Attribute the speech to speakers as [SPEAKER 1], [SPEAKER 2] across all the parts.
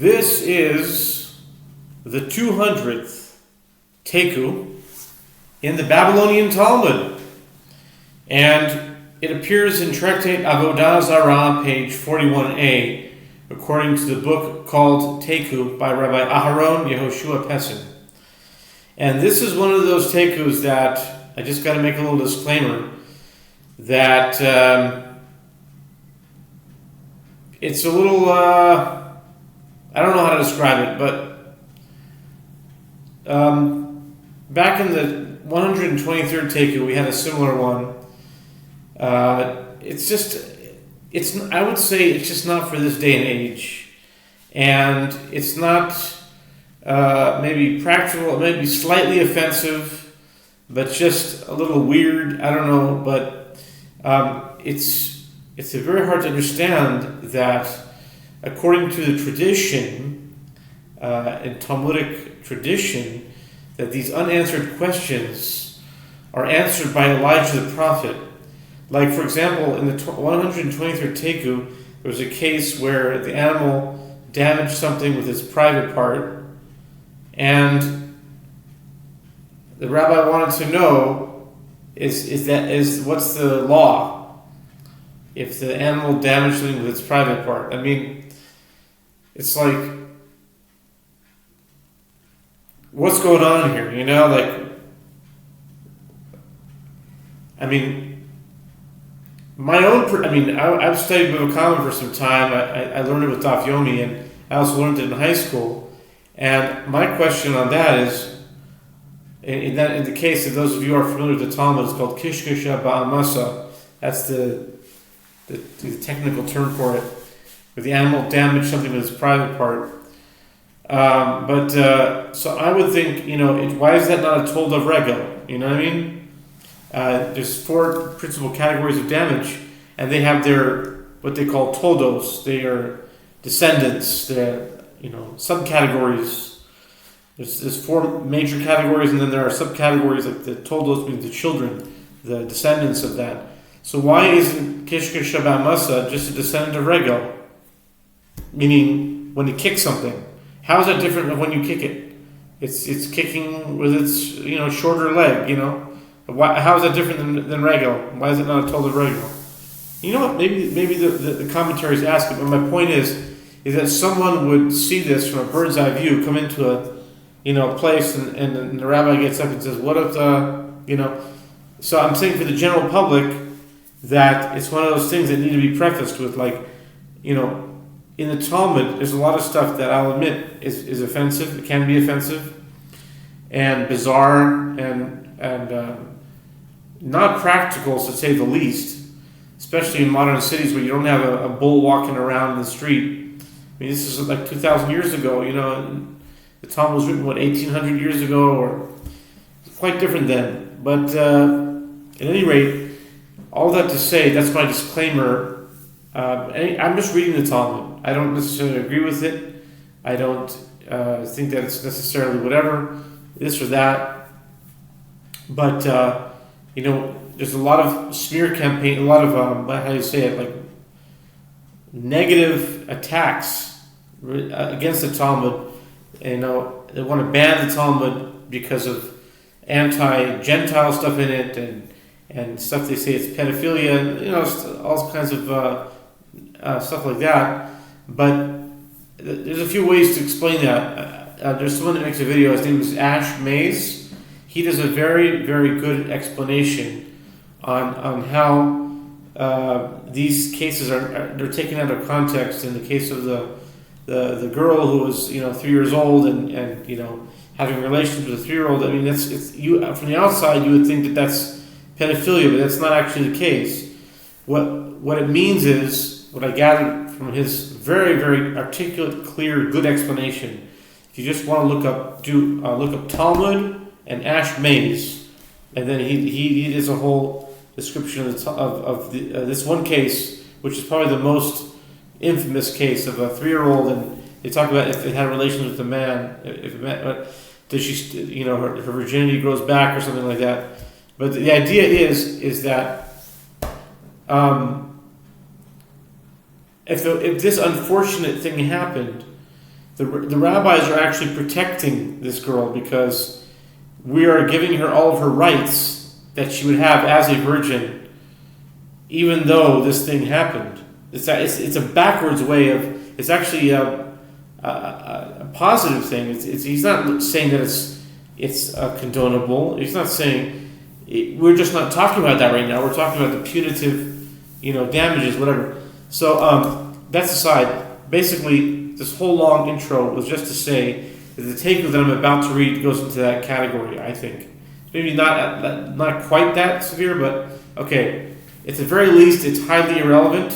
[SPEAKER 1] This is the 200th Taiku in the Babylonian Talmud. And it appears in Tractate Avodah Zarah, page 41a, according to the book called Taiku by Rabbi Aharon Yehoshua Pessin. And this is one of those Taikus that, I just got to make a little disclaimer, that it's a little, I don't know how to describe it, but back in the 123rd Taiku, we had a similar one. I would say it's just not for this day and age. And it's not maybe practical, it may be slightly offensive, but just a little weird, I don't know, but it's very hard to understand that according to the tradition, in Talmudic tradition, that these unanswered questions are answered by Elijah the prophet. Like, for example, in the 123rd Taiku, there was a case where the animal damaged something with its private part, and the rabbi wanted to know what's the law if the animal damaged something with its private part. I mean, it's like, what's going on here? You know, like, I mean, I've studied Biblical Common for some time. I learned it with Daf Yomi, and I also learned it in high school. And my question on that is, in the case of those of you who are familiar with the Talmud, it's called Kishkisha Ba'amasa. That's the technical term for it, where the animal damaged something with its private part. So I would think, why is that not a told of regel? You know what I mean? There's four principal categories of damage, and they have their what they call toldos. They are descendants. They're subcategories. There's four major categories, and then there are subcategories like the toldos, means the children, the descendants of that. So why isn't Kishka Shabbat Masa just a descendant of Regel? Meaning when you kick something, how is that different than when you kick it? It's kicking with its shorter leg. How is that different than Regel? Why is it not a told of Regel? You know what? Maybe the commentaries ask it, but my point is that someone would see this from a bird's eye view, come into a place, and the rabbi gets up and says, "What if So I'm saying for the general public that it's one of those things that need to be prefaced with, in the Talmud, there's a lot of stuff that I'll admit is offensive. It can be offensive and bizarre and not practical, to say the least, especially in modern cities where you don't have a bull walking around the street. I mean, this is like 2,000 years ago, the Talmud was written, 1,800 years ago, or quite different then. But at any rate, all that to say, that's my disclaimer. I'm just reading the Talmud. I don't necessarily agree with it. I don't think that it's necessarily whatever, this or that. But, there's a lot of smear campaign, a lot of, how do you say it, like negative attacks against the Talmud. They want to ban the Talmud because of anti-Gentile stuff in it and stuff they say it's pedophilia, all kinds of stuff like that. But there's a few ways to explain that. There's someone that makes a video, his name is Ash Mays. He does a very, very good explanation on how these cases they're taken out of context. In the case of the girl who was 3 years old and having relations with a 3-year-old. I mean, it's you from the outside you would think that that's pedophilia, but that's not actually the case. What it means is, what I gathered from his very, very articulate, clear, good explanation. If you just want to look up Talmud and Ash Mays, and then he does a whole description of this one case, which is probably the most infamous case of a 3-year-old, and they talk about if they had relations with a man, does she, her virginity grows back or something like that. But the idea is that if this unfortunate thing happened, The rabbis are actually protecting this girl because we are giving her all of her rights that she would have as a virgin, even though this thing happened. It's a backwards way of. It's actually a positive thing. He's not saying that it's condonable. He's not saying we're just not talking about that right now. We're talking about the punitive, damages, whatever. So that's aside. Basically, this whole long intro was just to say that the Taiku that I'm about to read goes into that category. I think maybe not quite that severe, but okay. At the very least, it's highly irrelevant.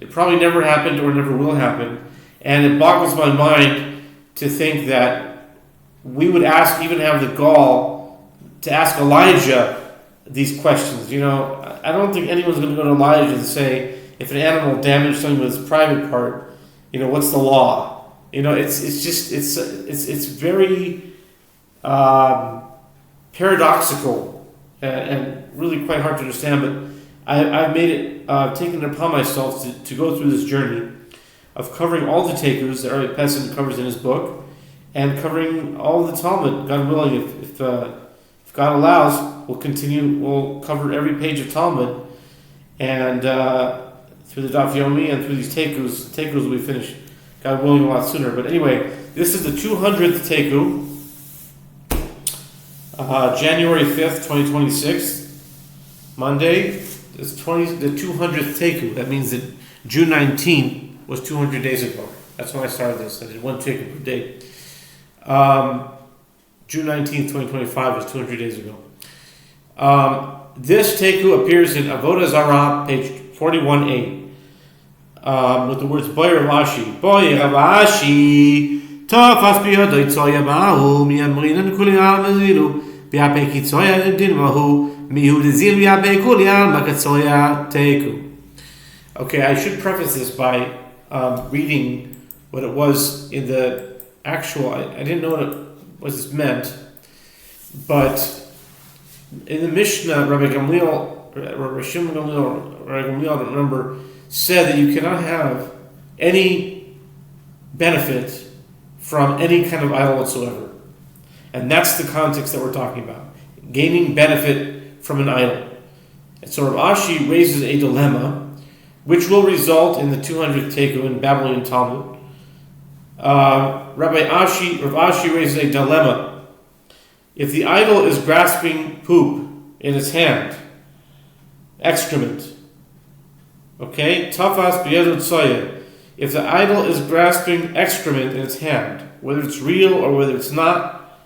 [SPEAKER 1] It probably never happened or never will happen, and it boggles my mind to think that we would even have the gall to ask Elijah these questions. I don't think anyone's going to go to Elijah and say, if an animal damaged something with its private part, what's the law? It's very paradoxical and really quite hard to understand. But I've made it, taken it upon myself to go through this journey of covering all the Taikus that Rabbi Pessin covers in his book, and covering all the Talmud. God willing, if God allows, we'll cover every page of Talmud, and through the Daf Yomi and through these Taikus. The Taikus will be finished, God willing, a lot sooner. But anyway, this is the 200th Taiku, January 5th, 2026, Monday. It's the 200th Taiku. That means that June 19th was 200 days ago. That's when I started this. I did one Taiku per day. June 19th, 2025 was 200 days ago. This Taiku appears in Avodah Zarah, page 41a, with the words Boy Rav Ashi. Boy Rav Ashi, Tafas biyadai tzoya ma'ahu, miyamrinan kuli al-mazilu, biyapei ki tzoya din mahu, miyudizil biyapei kuli al-makatzoya Taiku. Okay, I should preface this by reading what it was in the actual. I didn't know what this meant, but in the Mishnah, Rabbi Gamliel, I don't remember, said that you cannot have any benefit from any kind of idol whatsoever. And that's the context that we're talking about. Gaining benefit from an idol. And so Rav Ashi raises a dilemma, which will result in the 200th Taiku in Babylonian Talmud. Rav Ashi raises a dilemma. If the idol is grasping poop in its hand, excrement, okay, tafas b'yadot tzoya. If the idol is grasping excrement in its hand, whether it's real or whether it's not,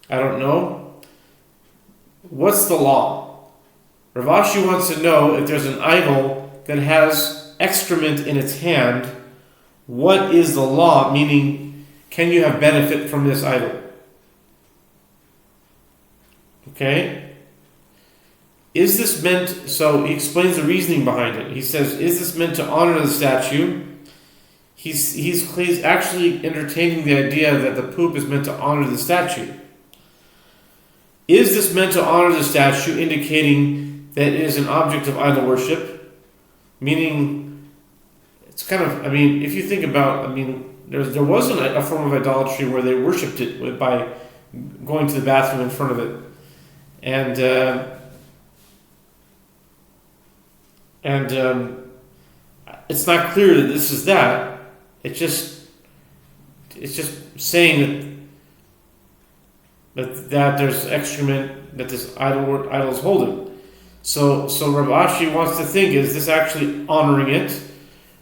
[SPEAKER 1] I don't know. What's the law? Rav Ashi wants to know if there's an idol that has excrement in its hand, what is the law? Meaning, can you have benefit from this idol? Okay? Is this meant, so he explains the reasoning behind it. He says, is this meant to honor the statue? He's actually entertaining the idea that the poop is meant to honor the statue. Is this meant to honor the statue, indicating that it is an object of idol worship? Meaning, it's kind of, if you think about, there wasn't a form of idolatry where they worshipped it by going to the bathroom in front of it. And it's not clear that this is that. It's just saying that there's excrement that this idol is holding. So Rav Ashi wants to think, is this actually honoring it?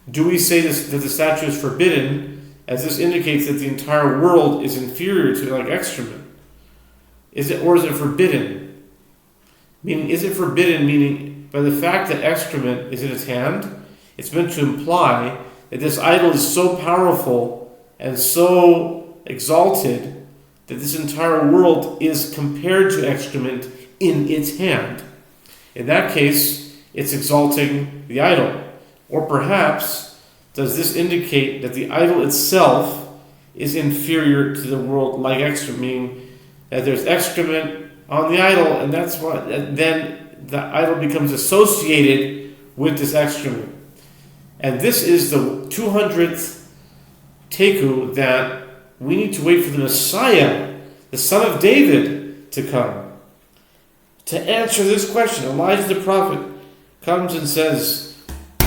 [SPEAKER 1] Do we say this, that the statue is forbidden, as this indicates that the entire world is inferior to like excrement? Is it forbidden? Meaning, is it forbidden, meaning by the fact that excrement is in its hand, it's meant to imply that this idol is so powerful and so exalted that this entire world is compared to excrement in its hand. In that case, it's exalting the idol. Or perhaps, does this indicate that the idol itself is inferior to the world like excrement, meaning that there's excrement on the idol, and that's why then the idol becomes associated with this excrement. And this is the 200th Taiku that we need to wait for the Messiah, the son of David, to come to answer this question. Elijah the prophet comes and says,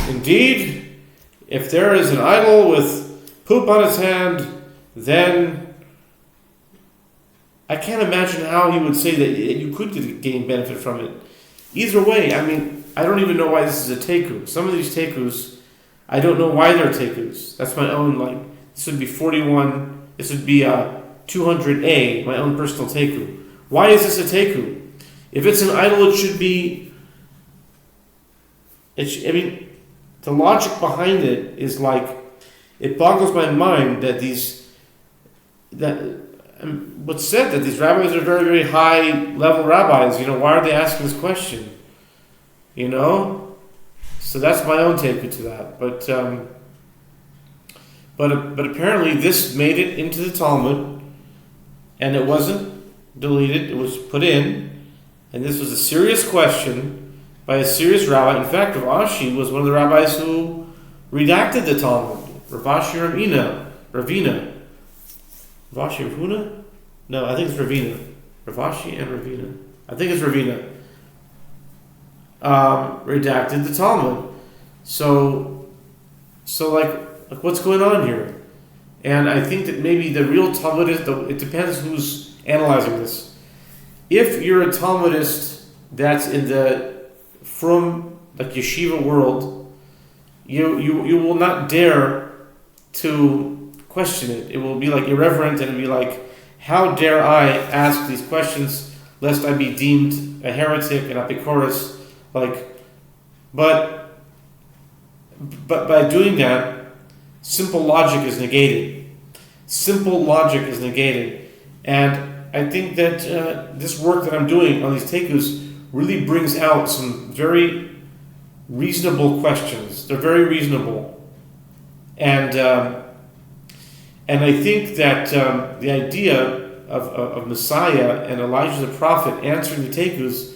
[SPEAKER 1] indeed, if there is an idol with poop on its hand, then I can't imagine how he would say that you could gain benefit from it. Either way, I mean, I don't even know why this is a Taiku. Some of these Taikus, I don't know why they're Taikus. That's my own, this would be 41, this would be 200A, my own personal Taiku. Why is this a Taiku? If it's an idol, it should be, the logic behind it is it boggles my mind that what's said that these rabbis are very, very high level rabbis. Why are they asking this question? So that's my own take to that. But apparently this made it into the Talmud, and it wasn't deleted. It was put in, and this was a serious question by a serious rabbi. In fact, Rav Ashi was one of the rabbis who redacted the Talmud. Rav Ashi Ravina. Rav Ashi Ravuna? No, I think it's Ravina. Rav Ashi and Ravina. I think it's Ravina. Redacted the Talmud. So what's going on here? And I think that maybe the real Talmudist, it depends who's analyzing this. If you're a Talmudist that's in the from yeshiva world, you will not dare to question it. It will be irreverent, and it'll be how dare I ask these questions lest I be deemed a heretic and apicorus. But by doing that, simple logic is negated. Simple logic is negated. And I think that this work that I'm doing on these Taikus really brings out some very reasonable questions. They're very reasonable. And I think that the idea of Messiah and Elijah the prophet answering the Taikus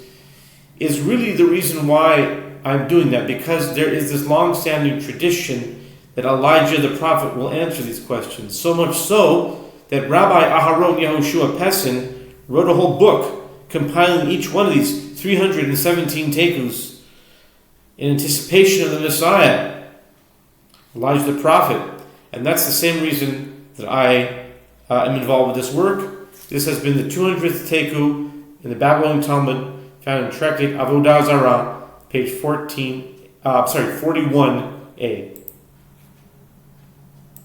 [SPEAKER 1] is really the reason why I'm doing that, because there is this long-standing tradition that Elijah the prophet will answer these questions. So much so that Rabbi Aharon Yehoshua Pessin wrote a whole book compiling each one of these 317 Taikus in anticipation of the Messiah, Elijah the prophet. And that's the same reason that I am involved with this work. This has been the 200th Taiku in the Babylonian Talmud, found in Tractate Avodah Zarah, page 41a.